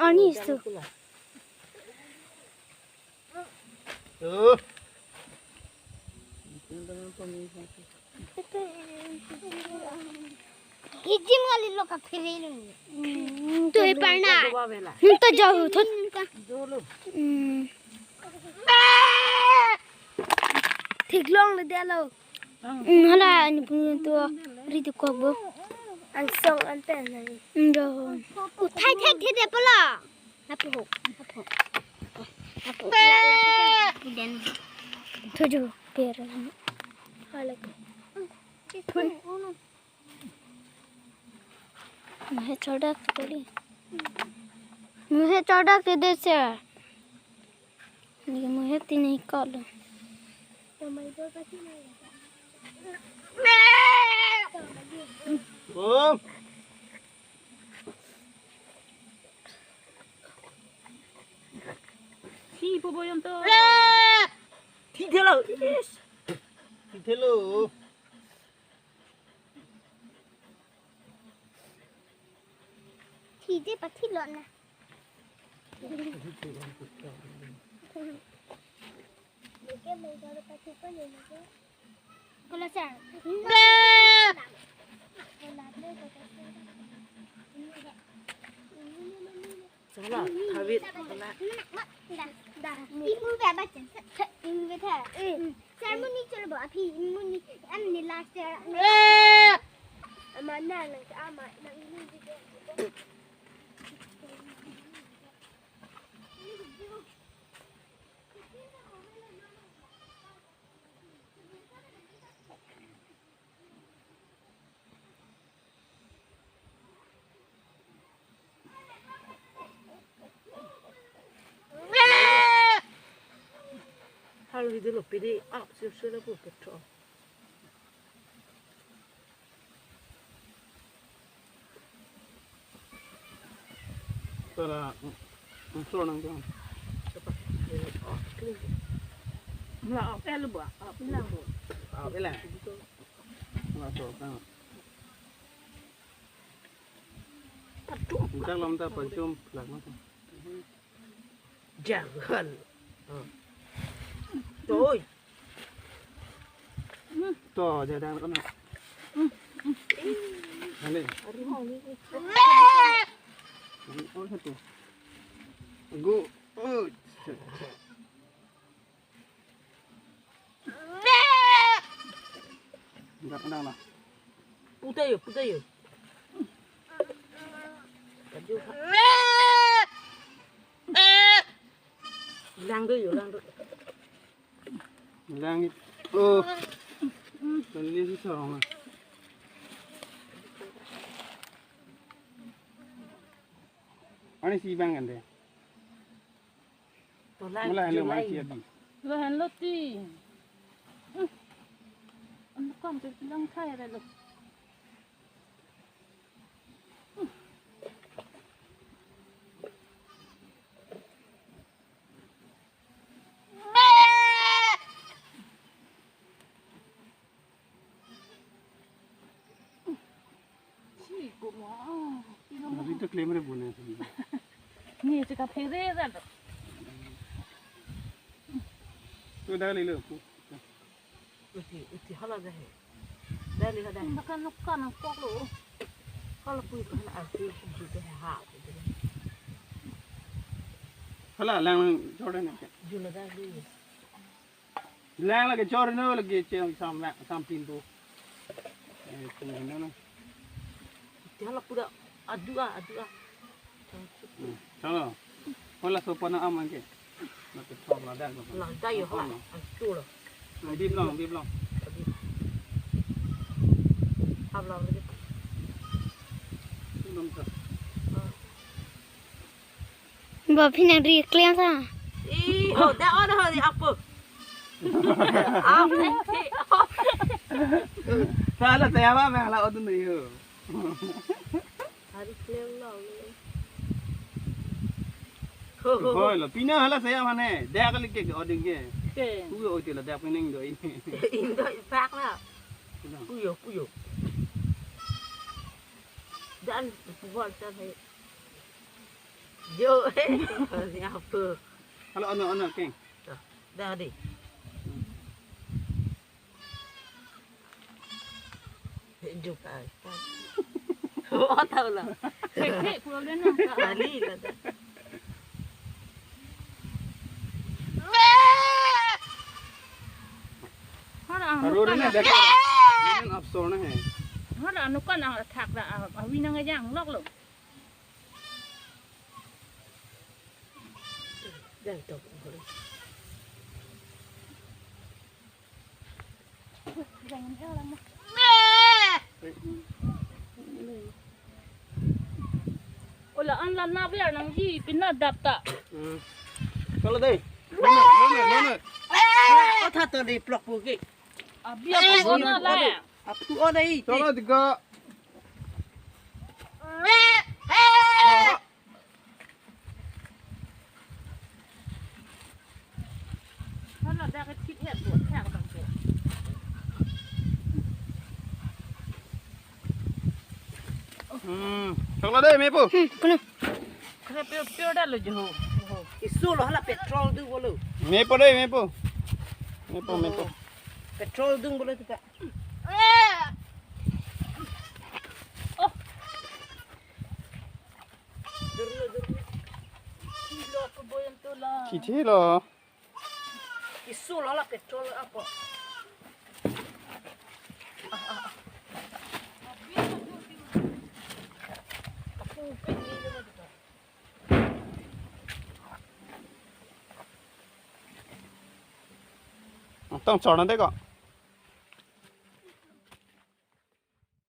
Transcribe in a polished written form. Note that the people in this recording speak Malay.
on is too. Kijim kali lo ka phirelun. Tu e parna. To jau thot. Thik long le dia lo. Hala ani tu ri tu ko bo. An song an pen này. Rồi. Thay thế pala. Hapu. La den. Thôi jo per. Hala. मुझे चौड़ा बोली मुझे चौड़ा के दे से लेकिन मुझे ती नहीं call Khi po boy to. Thi thelo. Thi thelo. Thì bắt thịt lợn nè. Con là sao? Salah, thawit. Ibu bapa cakap, ibu kata, ceremony cakap apa? Api ibu ni, am ni last year. Mana nak amat nak ini juga. Kalau itu lo pilih, siapa pun betul. Tara, sorry nang kan. Lah, apa buat? Bilang. Bilang. Nggak tahu kan. Kita lam tak pencum pelan macam. Jangan. Thôi. To jadi kan. Boleh. Oh satu. Go. Oh. Enggak kenal lah. Putih. Lang tu. Langit. Oh. Kali ni seorang lah. Ani si bang kan deh. Mulai lu mai siap ni. Lo hen lo ti. Anh con tôi đang thay rồi lo. Tapi tu claim re bukan sih. Ni cakap phê ra rồi. Tu dah lelu. Uti hala dah. Dah lihat dah. Makan nak kok lo. Kalau pun nak arti juga ha. Hala lang jordan ni. Jula dah ni. Lang lagi jordan lagi ceng sam pintu. Tunggu Uti hala pura adua. Chalo. Hola sopan aman ke. Nak cakap lah dah. Lah dah yo ha. Astu lo. Bib long. Habla lagi. Belum tak. Bapak nak reklam sah. Oh, dah ada hari apa? Apa? Salah saya apa malah orang tu ni. Hari klaim lah. Hoi lah, pina hala saya mana? Dah kali ke ording ke? Okay. Tu yo itu lah dah pening do ini. Indo ipak lah. Puyo. Dan buat saya. Yo, ni apa? Kalau anak keng. Dah deh. Juga. Oh tahu lah. Kek pulau dia nak. Kali lah. Baru ni dah. Ini absurd ni. Hara anu kan ang attack la awi nang yang lok lo. Dah tu. Jangan jalan mah. Ola an la na biar nang ji pinna dap ta. Kalau deh. Mana? Oh tak tu di blok buki. Biar ko na la. Apa tu oh dah? Kalau tiga. Hara dah ke tip ya buat tak bang tu. Kalau deh mepo. Kena. Kena pure dah lo jauh. Isu lo hala petrol tu bolu. Mepo deh mepo. Petrol tu bolu tu tak. Kilo aku boyan tu lah. Kiti lo. Isu lo hala petrol apa? Tong chọn nó đấy kok.